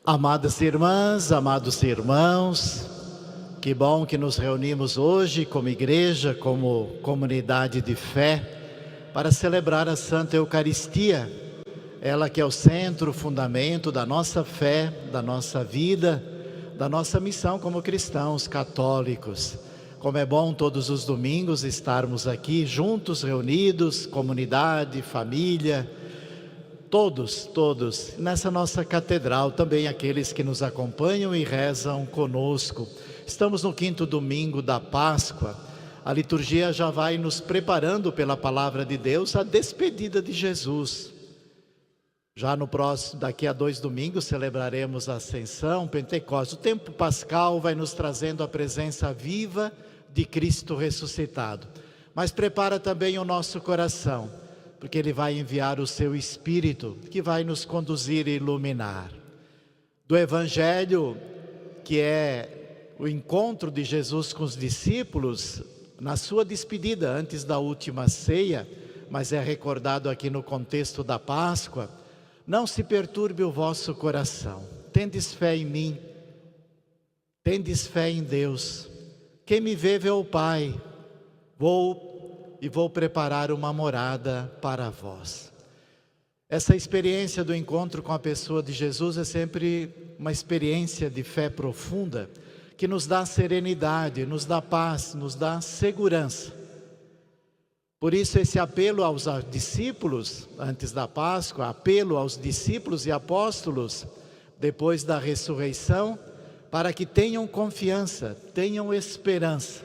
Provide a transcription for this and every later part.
Amadas irmãs, amados irmãos, que bom que nos reunimos hoje como igreja, como comunidade de fé, para celebrar a Santa Eucaristia, ela que é o centro, o fundamento da nossa fé, da nossa vida, da nossa missão como cristãos católicos. Como é bom todos os domingos estarmos aqui juntos, reunidos, comunidade, família, todos, nessa nossa catedral, também aqueles que nos acompanham e rezam conosco. Estamos no 5º domingo da Páscoa, a liturgia já vai nos preparando pela palavra de Deus a despedida de Jesus. Já no próximo, daqui a 2 domingos, celebraremos a Ascensão, Pentecostes. O tempo pascal vai nos trazendo a presença viva de Cristo ressuscitado. Mas prepara também o nosso coração, porque Ele vai enviar o seu Espírito, que vai nos conduzir e iluminar. Do Evangelho, que é o encontro de Jesus com os discípulos, na sua despedida, antes da última ceia, mas é recordado aqui no contexto da Páscoa: não se perturbe o vosso coração, tendes fé em mim, tendes fé em Deus. Quem me vê, vê o Pai. Vou preparar uma morada para vós. Essa experiência do encontro com a pessoa de Jesus é sempre uma experiência de fé profunda, que nos dá serenidade, nos dá paz, nos dá segurança. Por isso esse apelo aos discípulos, antes da Páscoa, apelo aos discípulos e apóstolos, depois da ressurreição, para que tenham confiança, tenham esperança.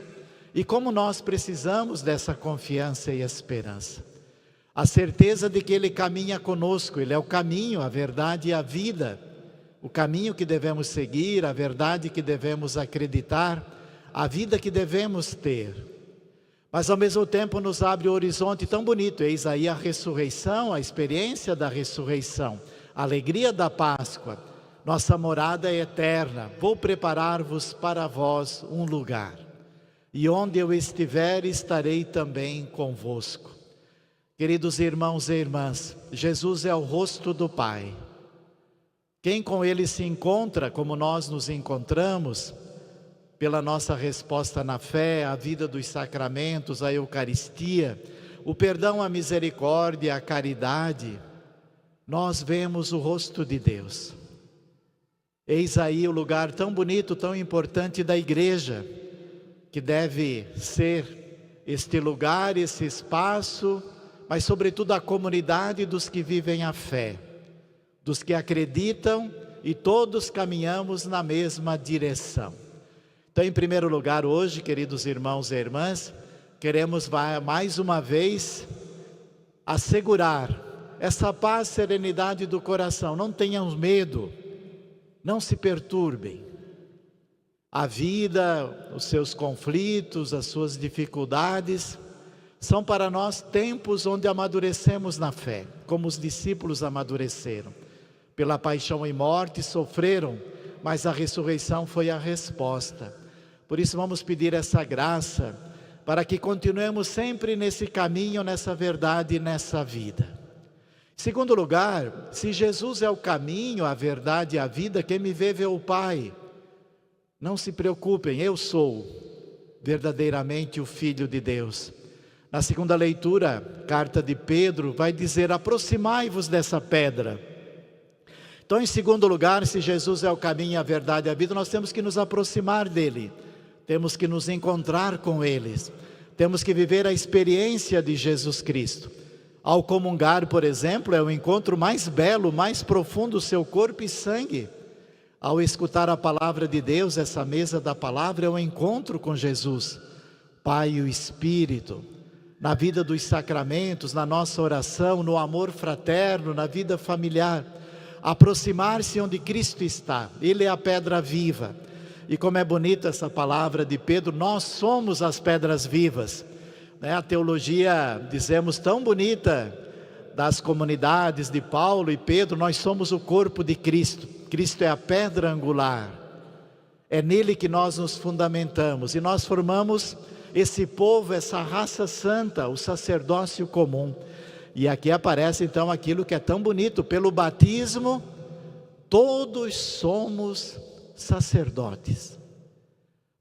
E como nós precisamos dessa confiança e esperança. A certeza de que Ele caminha conosco, Ele é o caminho, a verdade e a vida. O caminho que devemos seguir, a verdade que devemos acreditar, a vida que devemos ter. Mas ao mesmo tempo nos abre um horizonte tão bonito. Eis aí a ressurreição, a experiência da ressurreição, a alegria da Páscoa. Nossa morada é eterna. Vou preparar-vos para vós um lugar. E onde eu estiver, estarei também convosco. Queridos irmãos e irmãs, Jesus é o rosto do Pai. Quem com Ele se encontra, como nós nos encontramos, pela nossa resposta na fé, a vida dos sacramentos, a Eucaristia, o perdão, a misericórdia, a caridade, nós vemos o rosto de Deus. Eis aí o lugar tão bonito, tão importante da igreja, que deve ser este lugar, esse espaço, mas sobretudo a comunidade dos que vivem a fé, dos que acreditam e todos caminhamos na mesma direção. Então, em primeiro lugar, hoje, queridos irmãos e irmãs, queremos mais uma vez assegurar essa paz, serenidade do coração. Não tenham medo, não se perturbem. A vida, os seus conflitos, as suas dificuldades, são para nós tempos onde amadurecemos na fé, como os discípulos amadureceram. Pela paixão e morte sofreram, mas a ressurreição foi a resposta. Por isso vamos pedir essa graça, para que continuemos sempre nesse caminho, nessa verdade e nessa vida. Em segundo lugar, se Jesus é o caminho, a verdade e a vida, quem me vê, vê o Pai. Não se preocupem, eu sou verdadeiramente o Filho de Deus. Na segunda leitura, carta de Pedro, vai dizer: aproximai-vos dessa pedra. Então, em segundo lugar, se Jesus é o caminho, a verdade e a vida, nós temos que nos aproximar dele. Temos que nos encontrar com eles. Temos que viver a experiência de Jesus Cristo. Ao comungar, por exemplo, é o encontro mais belo, mais profundo do seu corpo e sangue. Ao escutar a palavra de Deus, essa mesa da palavra é um encontro com Jesus, Pai e o Espírito. Na vida dos sacramentos, na nossa oração, no amor fraterno, na vida familiar. Aproximar-se onde Cristo está, Ele é a pedra viva. E como é bonita essa palavra de Pedro, nós somos as pedras vivas. A teologia, dizemos, tão bonita das comunidades de Paulo e Pedro, nós somos o corpo de Cristo. Cristo é a pedra angular. É nele que nós nos fundamentamos e nós formamos esse povo, essa raça santa, o sacerdócio comum. E aqui aparece então aquilo que é tão bonito: pelo batismo todos somos sacerdotes,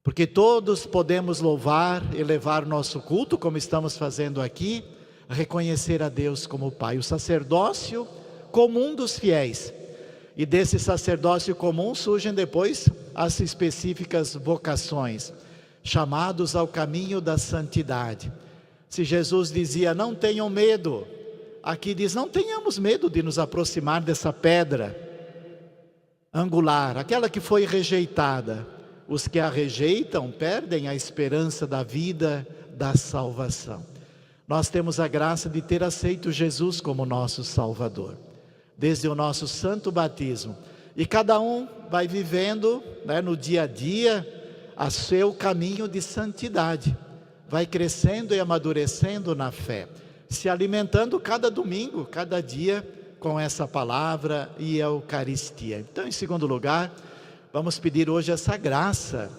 porque todos podemos louvar, elevar nosso culto, como estamos fazendo aqui, reconhecer a Deus como Pai. O sacerdócio comum dos fiéis, e desse sacerdócio comum surgem depois as específicas vocações, chamados ao caminho da santidade. Se Jesus dizia, não tenham medo, aqui diz, não tenhamos medo de nos aproximar dessa pedra angular, aquela que foi rejeitada. Os que a rejeitam perdem a esperança da vida, da salvação. Nós temos a graça de ter aceito Jesus como nosso Salvador, desde o nosso santo batismo. E cada um vai vivendo, no dia a dia, a seu caminho de santidade. Vai crescendo e amadurecendo na fé, se alimentando cada domingo, cada dia, com essa palavra e a Eucaristia. Então, em segundo lugar, vamos pedir hoje essa graça,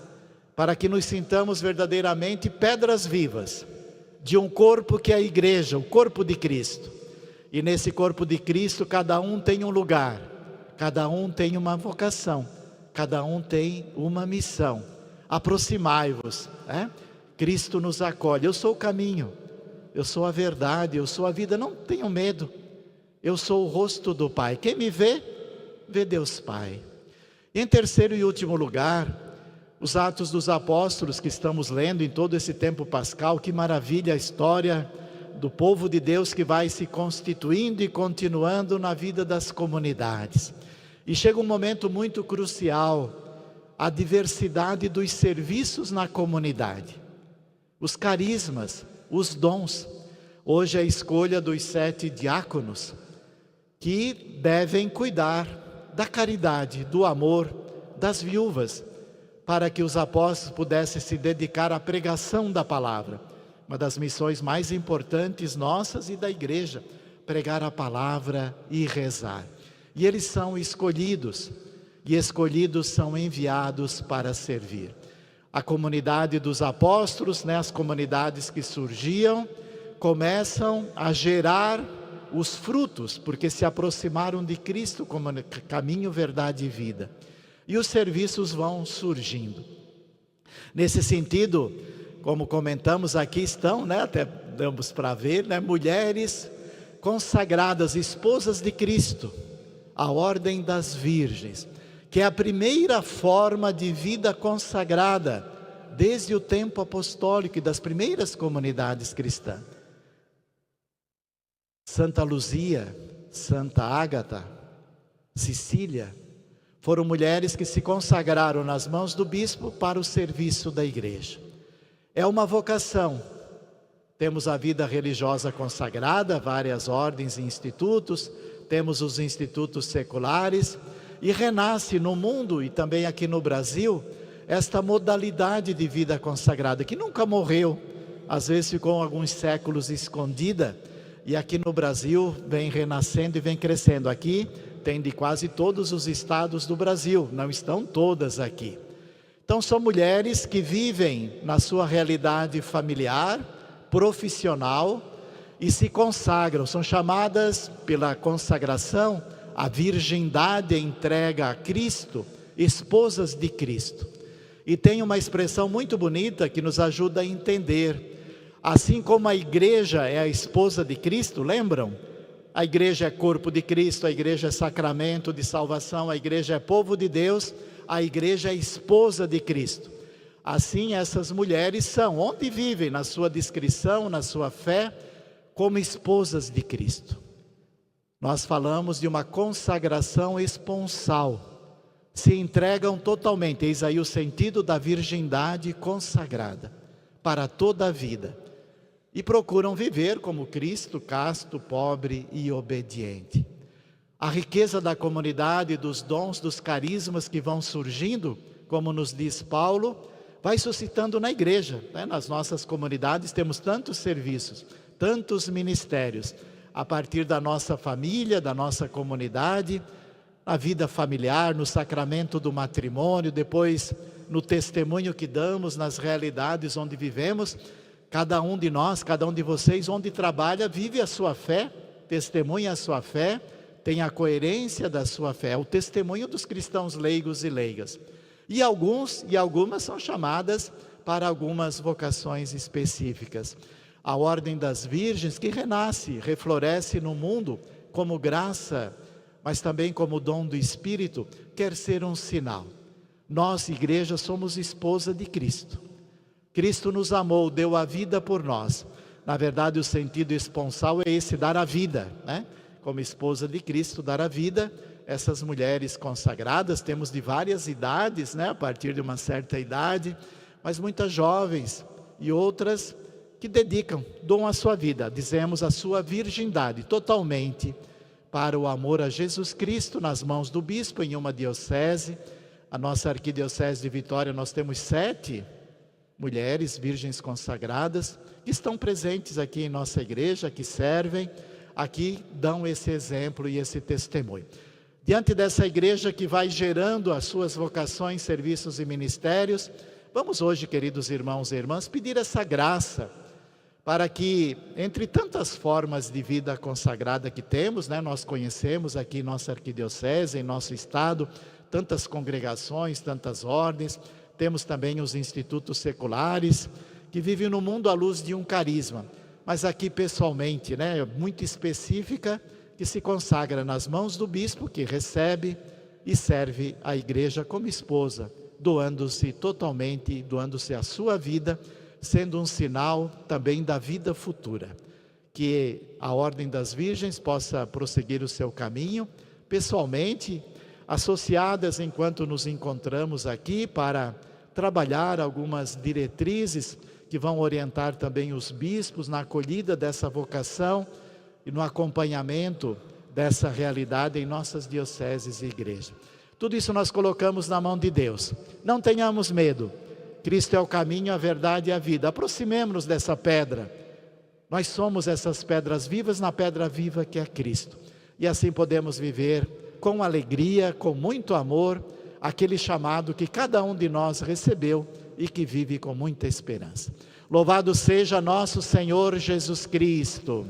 para que nos sintamos verdadeiramente pedras vivas, de um corpo que é a igreja, o corpo de Cristo. E nesse corpo de Cristo, cada um tem um lugar, cada um tem uma vocação, cada um tem uma missão. Aproximai-vos, Cristo nos acolhe. Eu sou o caminho, eu sou a verdade, eu sou a vida, não tenham medo. Eu sou o rosto do Pai. Quem me vê, vê Deus Pai. E em terceiro e último lugar, os Atos dos Apóstolos que estamos lendo em todo esse tempo pascal. Que maravilha a história do povo de Deus que vai se constituindo e continuando na vida das comunidades. E chega um momento muito crucial, a diversidade dos serviços na comunidade. Os carismas, os dons. Hoje a escolha dos 7 diáconos, que devem cuidar da caridade, do amor, das viúvas, para que os apóstolos pudessem se dedicar à pregação da palavra. Uma das missões mais importantes nossas e da igreja, pregar a palavra e rezar. E eles são escolhidos, e escolhidos são enviados para servir. A comunidade dos apóstolos, as comunidades que surgiam, começam a gerar os frutos, porque se aproximaram de Cristo como caminho, verdade e vida. E os serviços vão surgindo. Nesse sentido, como comentamos aqui, estão, até damos para ver, mulheres consagradas, esposas de Cristo, a ordem das virgens, que é a primeira forma de vida consagrada, desde o tempo apostólico e das primeiras comunidades cristãs. Santa Luzia, Santa Ágata, Cecília, foram mulheres que se consagraram nas mãos do bispo para o serviço da igreja. É uma vocação. Temos a vida religiosa consagrada, várias ordens e institutos, temos os institutos seculares, e renasce no mundo e também aqui no Brasil, esta modalidade de vida consagrada, que nunca morreu, às vezes ficou alguns séculos escondida, e aqui no Brasil vem renascendo e vem crescendo. Aqui tem de quase todos os estados do Brasil, não estão todas aqui. Então são mulheres que vivem na sua realidade familiar, profissional, e se consagram, são chamadas pela consagração, a virgindade entrega a Cristo, esposas de Cristo. E tem uma expressão muito bonita que nos ajuda a entender. Assim como a igreja é a esposa de Cristo, lembram? A igreja é corpo de Cristo, a igreja é sacramento de salvação, a igreja é povo de Deus, a igreja é esposa de Cristo. Assim essas mulheres são, onde vivem, na sua discrição, na sua fé, como esposas de Cristo. Nós falamos de uma consagração esponsal. Se entregam totalmente, eis aí o sentido da virgindade consagrada, para toda a vida. E procuram viver como Cristo, casto, pobre e obediente. A riqueza da comunidade, dos dons, dos carismas que vão surgindo, como nos diz Paulo, vai suscitando na igreja. Nas nossas comunidades temos tantos serviços, tantos ministérios, a partir da nossa família, da nossa comunidade, na vida familiar, no sacramento do matrimônio, depois no testemunho que damos nas realidades onde vivemos. Cada um de nós, cada um de vocês, onde trabalha, vive a sua fé, testemunha a sua fé, tem a coerência da sua fé, é o testemunho dos cristãos leigos e leigas. E alguns e algumas são chamadas para algumas vocações específicas. A Ordem das Virgens, que renasce, refloresce no mundo como graça, mas também como dom do Espírito, quer ser um sinal. Nós, igreja, somos esposa de Cristo. Cristo nos amou, deu a vida por nós. Na verdade, o sentido esponsal é esse, dar a vida, né? Como esposa de Cristo, dar a vida. Essas mulheres consagradas, temos de várias idades, né? A partir de uma certa idade, mas muitas jovens e outras que dedicam, doam a sua vida, dizemos a sua virgindade, totalmente para o amor a Jesus Cristo, nas mãos do bispo em uma diocese. A nossa arquidiocese de Vitória, nós temos 7 mulheres virgens consagradas, que estão presentes aqui em nossa igreja, que servem, aqui dão esse exemplo e esse testemunho. Diante dessa igreja que vai gerando as suas vocações, serviços e ministérios, vamos hoje, queridos irmãos e irmãs, pedir essa graça, para que, entre tantas formas de vida consagrada que temos, né, nós conhecemos aqui em nossa arquidiocese, em nosso estado, tantas congregações, tantas ordens, temos também os institutos seculares, que vivem no mundo à luz de um carisma, mas aqui pessoalmente, né, muito específica, que se consagra nas mãos do bispo, que recebe e serve a igreja como esposa, doando-se totalmente, doando-se a sua vida, sendo um sinal também da vida futura. Que a Ordem das Virgens possa prosseguir o seu caminho, pessoalmente, associadas enquanto nos encontramos aqui para trabalhar algumas diretrizes que vão orientar também os bispos na acolhida dessa vocação e no acompanhamento dessa realidade em nossas dioceses e igrejas. Tudo isso nós colocamos na mão de Deus. Não tenhamos medo. Cristo é o caminho, a verdade e a vida. Aproximemo-nos dessa pedra. Nós somos essas pedras vivas na pedra viva que é Cristo. E assim podemos viver com alegria, com muito amor, aquele chamado que cada um de nós recebeu e que vive com muita esperança. Louvado seja nosso Senhor Jesus Cristo.